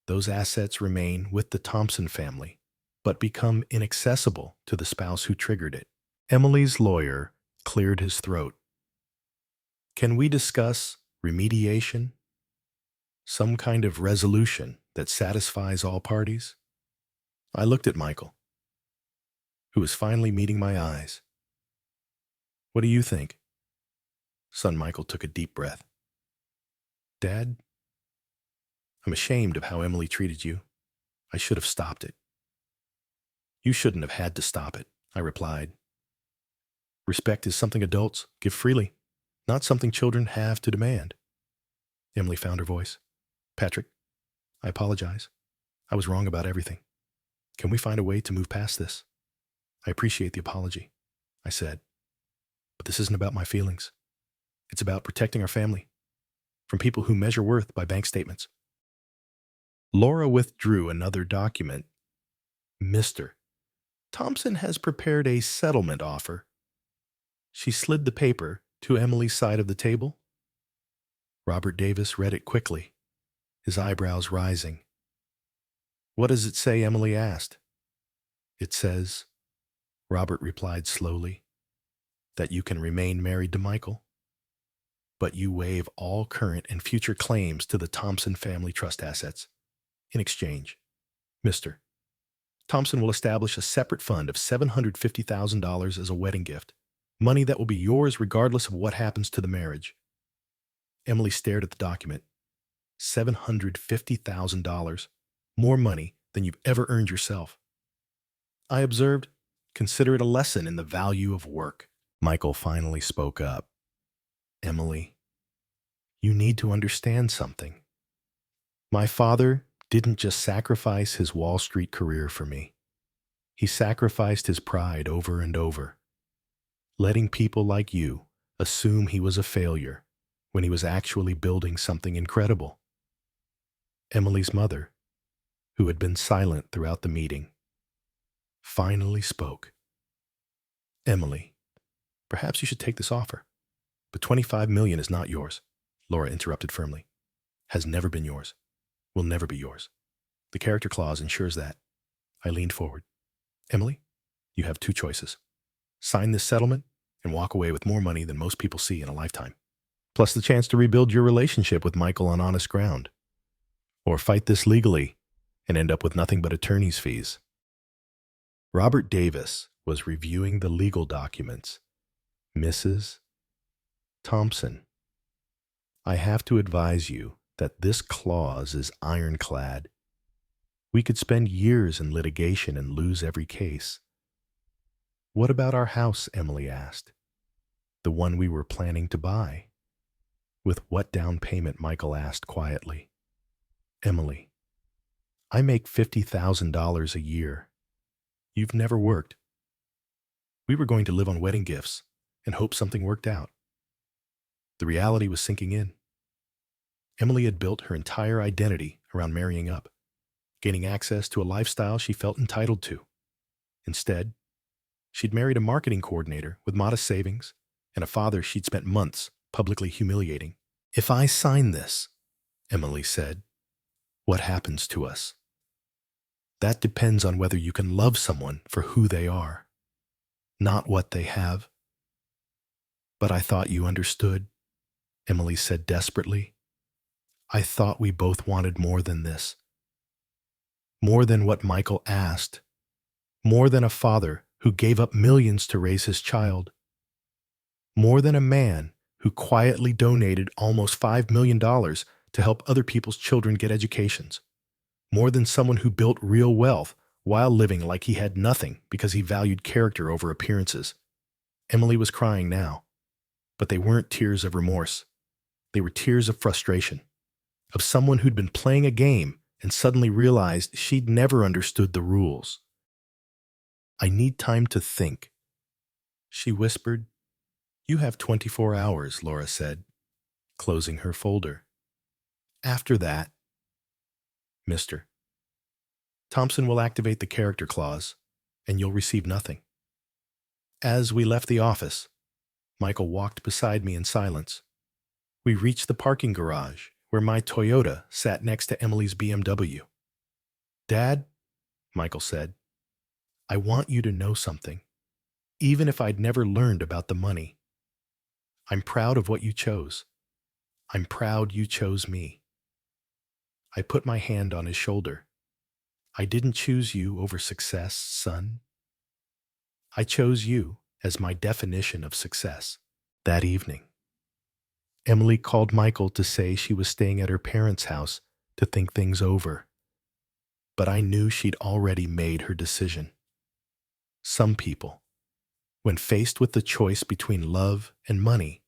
those assets remain with the Thompson family, but become inaccessible to the spouse who triggered it. Emily's lawyer cleared his throat. Can we discuss remediation? Some kind of resolution that satisfies all parties? I looked at Michael, who was finally meeting my eyes. What do you think? Son Michael took a deep breath. Dad, I'm ashamed of how Emily treated you. I should have stopped it. You shouldn't have had to stop it, I replied. Respect is something adults give freely, not something children have to demand. Emily found her voice. Patrick, I apologize. I was wrong about everything. Can we find a way to move past this? I appreciate the apology, I said. But this isn't about my feelings. It's about protecting our family from people who measure worth by bank statements. Laura withdrew another document. Mr. Thompson has prepared a settlement offer. She slid the paper to Emily's side of the table. Robert Davis read it quickly, his eyebrows rising. What does it say? Emily asked. It says, Robert replied slowly, that you can remain married to Michael, but you waive all current and future claims to the Thompson family trust assets. In exchange, Mr. Thompson will establish a separate fund of $750,000 as a wedding gift, money that will be yours regardless of what happens to the marriage. Emily stared at the document. $750,000, more money than you've ever earned yourself. I observed, consider it a lesson in the value of work. Michael finally spoke up. Emily, you need to understand something. My father didn't just sacrifice his Wall Street career for me. He sacrificed his pride over and over, letting people like you assume he was a failure when he was actually building something incredible. Emily's mother, who had been silent throughout the meeting, finally spoke. Emily, perhaps you should take this offer. But $25 million is not yours, Laura interrupted firmly. Has never been yours. Will never be yours. The character clause ensures that. I leaned forward. Emily, you have two choices. Sign this settlement and walk away with more money than most people see in a lifetime, plus the chance to rebuild your relationship with Michael on honest ground. Or fight this legally and end up with nothing but attorney's fees. Robert Davis was reviewing the legal documents. Mrs. Thompson, I have to advise you that this clause is ironclad. We could spend years in litigation and lose every case. What about our house? Emily asked. The one we were planning to buy. With what down payment? Michael asked quietly. Emily, I make $50,000 a year. You've never worked. We were going to live on wedding gifts and hope something worked out. The reality was sinking in. Emily had built her entire identity around marrying up, gaining access to a lifestyle she felt entitled to. Instead, she'd married a marketing coordinator with modest savings and a father she'd spent months publicly humiliating. If I sign this, Emily said, what happens to us. That depends on whether you can love someone for who they are, not what they have. But I thought you understood, Emily said desperately. I thought we both wanted more than this. More than what Michael asked. More than a father who gave up millions to raise his child. More than a man who quietly donated almost $5 million to help other people's children get educations. More than someone who built real wealth while living like he had nothing because he valued character over appearances. Emily was crying now, but they weren't tears of remorse. They were tears of frustration, of someone who'd been playing a game and suddenly realized she'd never understood the rules. I need time to think, she whispered. You have 24 hours, Laura said, closing her folder. After that, Mr. Thompson will activate the character clause, and you'll receive nothing. As we left the office, Michael walked beside me in silence. We reached the parking garage, where my Toyota sat next to Emily's BMW. Dad, Michael said, I want you to know something, even if I'd never learned about the money. I'm proud of what you chose. I'm proud you chose me. I put my hand on his shoulder. I didn't choose you over success, son. I chose you as my definition of success. That evening, Emily called Michael to say she was staying at her parents' house to think things over. But I knew she'd already made her decision. Some people, when faced with the choice between love and money,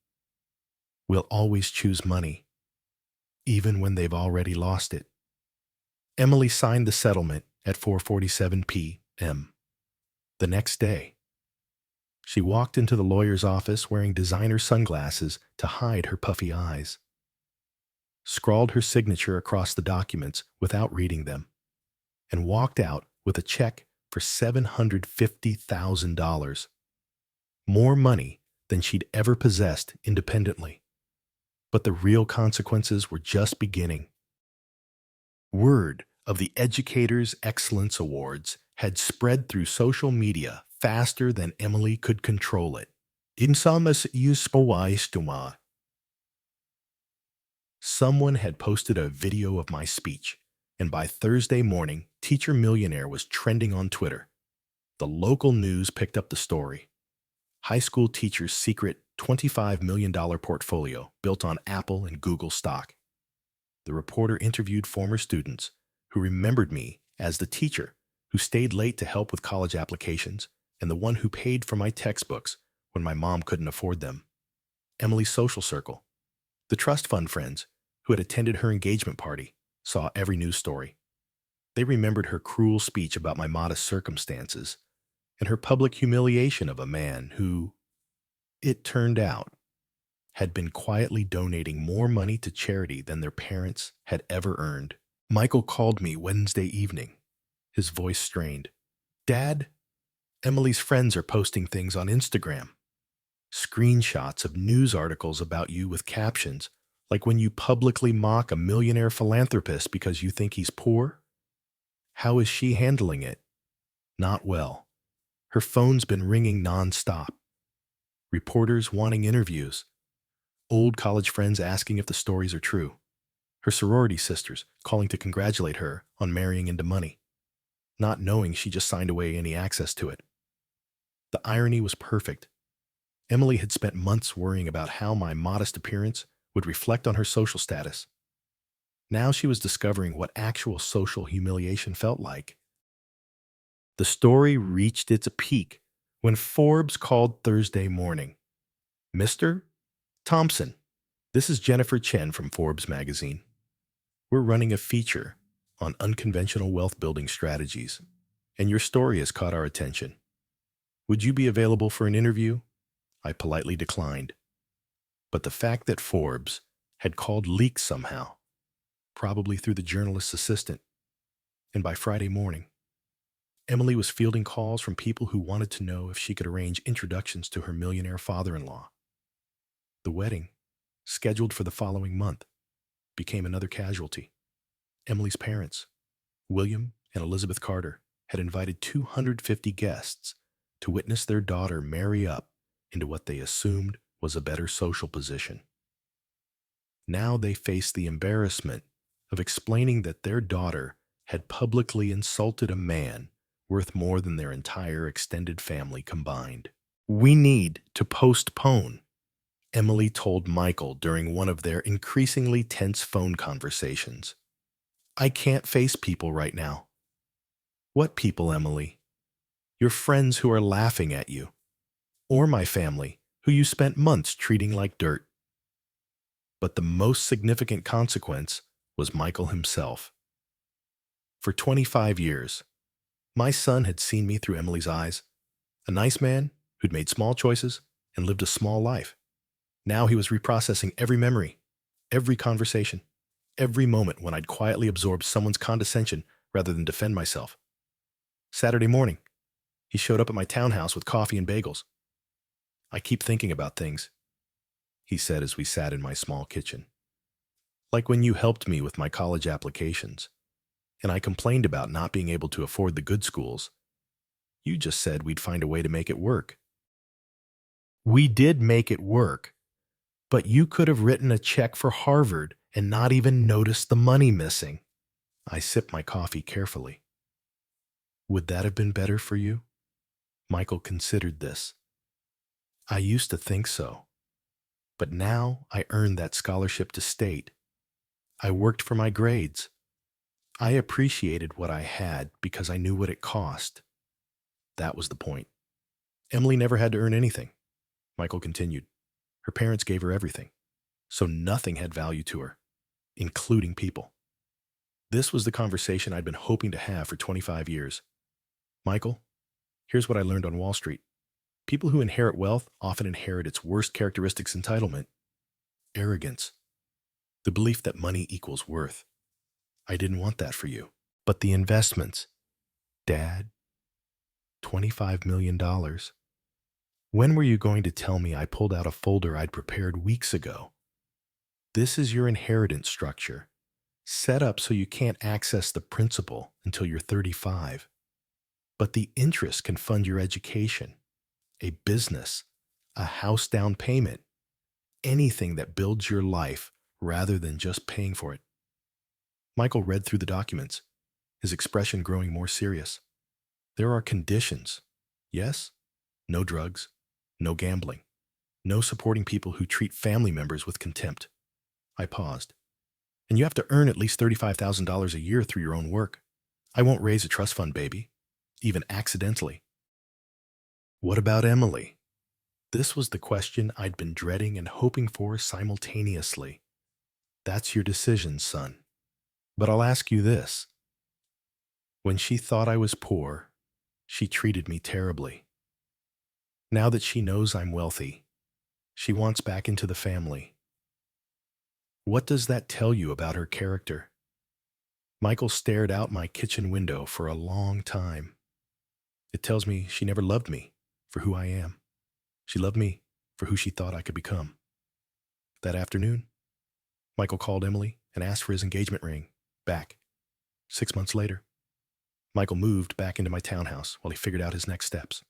will always choose money, even when they've already lost it. Emily signed the settlement at 4:47 p.m. The next day, she walked into the lawyer's office wearing designer sunglasses to hide her puffy eyes, scrawled her signature across the documents without reading them, and walked out with a check for $750,000, more money than she'd ever possessed independently. But the real consequences were just beginning. Word of the Educators' Excellence Awards had spread through social media faster than Emily could control it. Someone had posted a video of my speech, and by Thursday morning, Teacher Millionaire was trending on Twitter. The local news picked up the story. High school teacher's secret $25 million portfolio built on Apple and Google stock. The reporter interviewed former students who remembered me as the teacher who stayed late to help with college applications and the one who paid for my textbooks when my mom couldn't afford them. Emily's social circle, the trust fund friends who had attended her engagement party, saw every news story. They remembered her cruel speech about my modest circumstances and her public humiliation of a man who, it turned out, had been quietly donating more money to charity than their parents had ever earned. Michael called me Wednesday evening, his voice strained. Dad, Emily's friends are posting things on Instagram. Screenshots of news articles about you with captions like when you publicly mock a millionaire philanthropist because you think he's poor. How is she handling it? Not well. Her phone's been ringing nonstop. Reporters wanting interviews. Old college friends asking if the stories are true. Her sorority sisters calling to congratulate her on marrying into money, not knowing she just signed away any access to it. The irony was perfect. Emily had spent months worrying about how my modest appearance would reflect on her social status. Now she was discovering what actual social humiliation felt like. The story reached its peak when Forbes called Thursday morning. Mr. Thompson, this is Jennifer Chen from Forbes magazine. We're running a feature on unconventional wealth building strategies, and your story has caught our attention. Would you be available for an interview? I politely declined. But the fact that Forbes had called leaked somehow, probably through the journalist's assistant, and by Friday morning, Emily was fielding calls from people who wanted to know if she could arrange introductions to her millionaire father-in-law. The wedding, scheduled for the following month, became another casualty. Emily's parents, William and Elizabeth Carter, had invited 250 guests to witness their daughter marry up into what they assumed was a better social position. Now they faced the embarrassment of explaining that their daughter had publicly insulted a man worth more than their entire extended family combined. "We need to postpone," Emily told Michael during one of their increasingly tense phone conversations. "I can't face people right now." "What people, Emily?" "Your friends who are laughing at you. Or my family, who you spent months treating like dirt." But the most significant consequence was Michael himself. For 25 years, my son had seen me through Emily's eyes, a nice man who'd made small choices and lived a small life. Now he was reprocessing every memory, every conversation, every moment when I'd quietly absorbed someone's condescension rather than defend myself. Saturday morning, he showed up at my townhouse with coffee and bagels. "I keep thinking about things," he said as we sat in my small kitchen. "Like when you helped me with my college applications, and I complained about not being able to afford the good schools. You just said we'd find a way to make it work. We did make it work, but you could have written a check for Harvard and not even noticed the money missing." I sipped my coffee carefully. "Would that have been better for you?" Michael considered this. "I used to think so, but now I earned that scholarship to state. I worked for my grades. I appreciated what I had because I knew what it cost." That was the point. "Emily never had to earn anything," Michael continued. "Her parents gave her everything, so nothing had value to her, including people." This was the conversation I'd been hoping to have for 25 years. "Michael, here's what I learned on Wall Street. People who inherit wealth often inherit its worst characteristics: entitlement, arrogance, the belief that money equals worth. I didn't want that for you. But the investments, Dad, $25 million. When were you going to tell me?" I pulled out a folder I'd prepared weeks ago. "This is your inheritance structure, set up so you can't access the principal until you're 35. But the interest can fund your education, a business, a house down payment, anything that builds your life rather than just paying for it." Michael read through the documents, his expression growing more serious. "There are conditions. Yes? No drugs, no gambling, no supporting people who treat family members with contempt." I paused. "And you have to earn at least $35,000 a year through your own work. I won't raise a trust fund baby, even accidentally." "What about Emily?" This was the question I'd been dreading and hoping for simultaneously. "That's your decision, son. But I'll ask you this. When she thought I was poor, she treated me terribly. Now that she knows I'm wealthy, she wants back into the family. What does that tell you about her character?" Michael stared out my kitchen window for a long time. "It tells me she never loved me for who I am. She loved me for who she thought I could become." That afternoon, Michael called Emily and asked for his engagement ring back. 6 months later, Michael moved back into my townhouse while he figured out his next steps.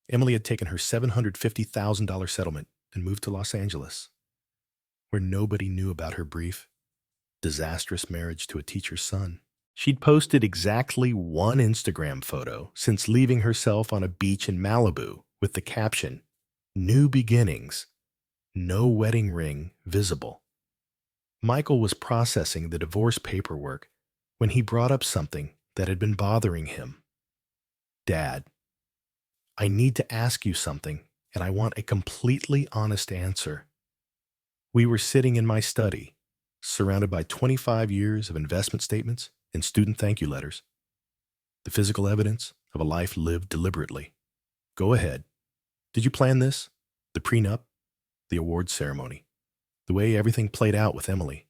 Emily had taken her $750,000 settlement and moved to Los Angeles, where nobody knew about her brief, disastrous marriage to a teacher's son. She'd posted exactly one Instagram photo since leaving herself on a beach in Malibu with the caption, "New beginnings, no wedding ring visible." Michael was processing the divorce paperwork when he brought up something that had been bothering him. "Dad, I need to ask you something, and I want a completely honest answer." We were sitting in my study, surrounded by 25 years of investment statements and student thank you letters, the physical evidence of a life lived deliberately. "Go ahead. Did you plan this? The prenup? The awards ceremony? The way everything played out with Emily?"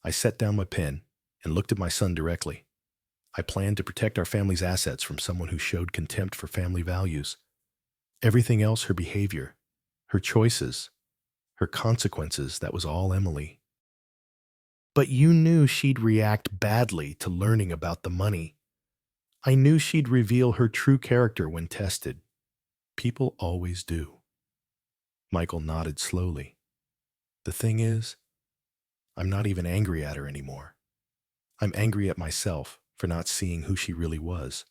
I set down my pen and looked at my son directly. "I planned to protect our family's assets from someone who showed contempt for family values. Everything else, her behavior, her choices, her consequences, that was all Emily." But you knew she'd react badly to learning about the money. I knew she'd reveal her true character when tested. People always do. Michael nodded slowly. The thing is, I'm not even angry at her anymore. I'm angry at myself for not seeing who she really was.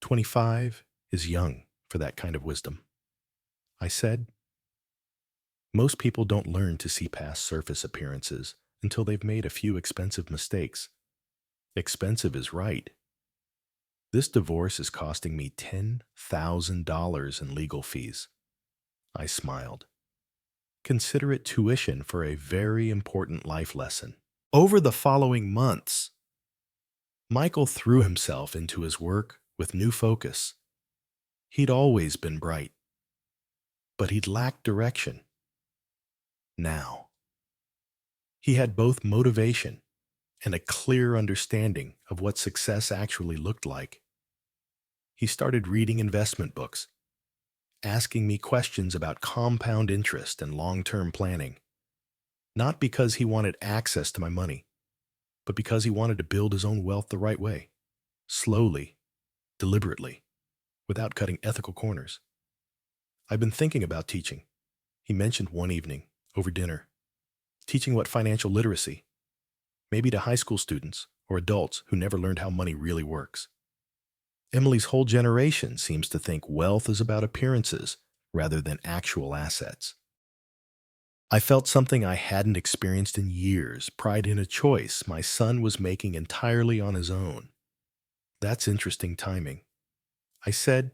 25 is young for that kind of wisdom. I said, most people don't learn to see past surface appearances until they've made a few expensive mistakes. Expensive is right. This divorce is costing me $10,000 in legal fees. I smiled. Consider it tuition for a very important life lesson. Over the following months, Michael threw himself into his work with new focus. He'd always been bright, but he'd lacked direction. Now, he had both motivation and a clear understanding of what success actually looked like. He started reading investment books, asking me questions about compound interest and long-term planning, not because he wanted access to my money, but because he wanted to build his own wealth the right way, slowly, deliberately, without cutting ethical corners. I've been thinking about teaching. He mentioned one evening, over dinner, teaching what financial literacy, maybe to high school students or adults who never learned how money really works. Emily's whole generation seems to think wealth is about appearances rather than actual assets. I felt something I hadn't experienced in years, pride in a choice my son was making entirely on his own. That's interesting timing. I said,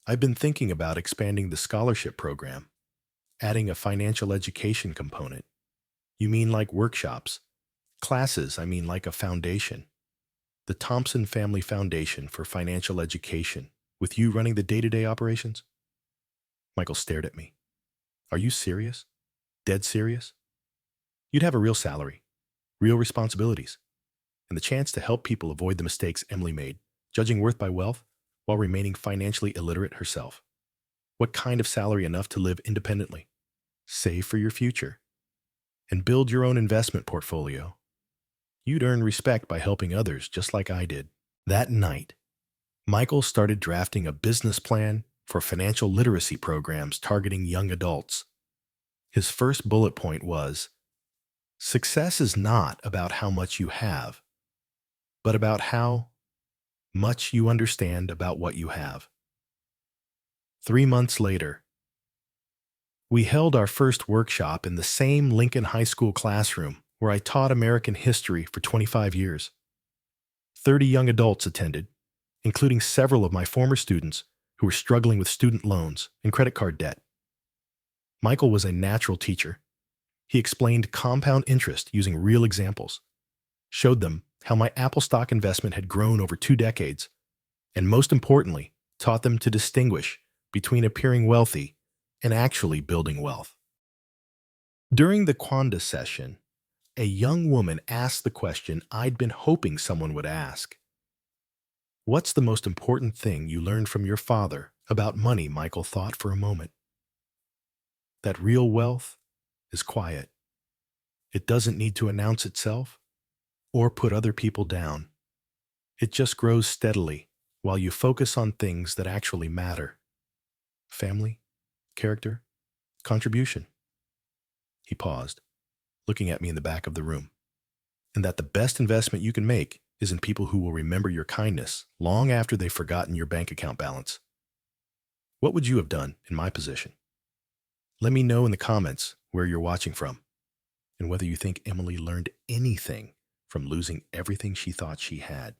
I've been thinking about expanding the scholarship program, adding a financial education component. You mean like workshops? Classes, I mean like a foundation. The Thompson Family Foundation for Financial Education, with you running the day-to-day operations? Michael stared at me. Are you serious? Dead serious? You'd have a real salary, real responsibilities, and the chance to help people avoid the mistakes Emily made, judging worth by wealth while remaining financially illiterate herself. What kind of salary enough to live independently, save for your future, and build your own investment portfolio? You'd earn respect by helping others just like I did. That night, Michael started drafting a business plan for financial literacy programs targeting young adults. His first bullet point was, success is not about how much you have, but about how much you understand about what you have. 3 months later, we held our first workshop in the same Lincoln High School classroom where I taught American history for 25 years. 30 young adults attended, including several of my former students who were struggling with student loans and credit card debt. Michael was a natural teacher. He explained compound interest using real examples, showed them how my Apple stock investment had grown over 2 decades, and most importantly, taught them to distinguish between appearing wealthy and actually building wealth. During the Quanda session, a young woman asked the question I'd been hoping someone would ask. What's the most important thing you learned from your father about money? Michael thought for a moment. That real wealth is quiet. It doesn't need to announce itself or put other people down. It just grows steadily while you focus on things that actually matter. Family, character, contribution. He paused, looking at me in the back of the room. And that the best investment you can make is in people who will remember your kindness long after they've forgotten your bank account balance. What would you have done in my position? Let me know in the comments where you're watching from and whether you think Emily learned anything from losing everything she thought she had.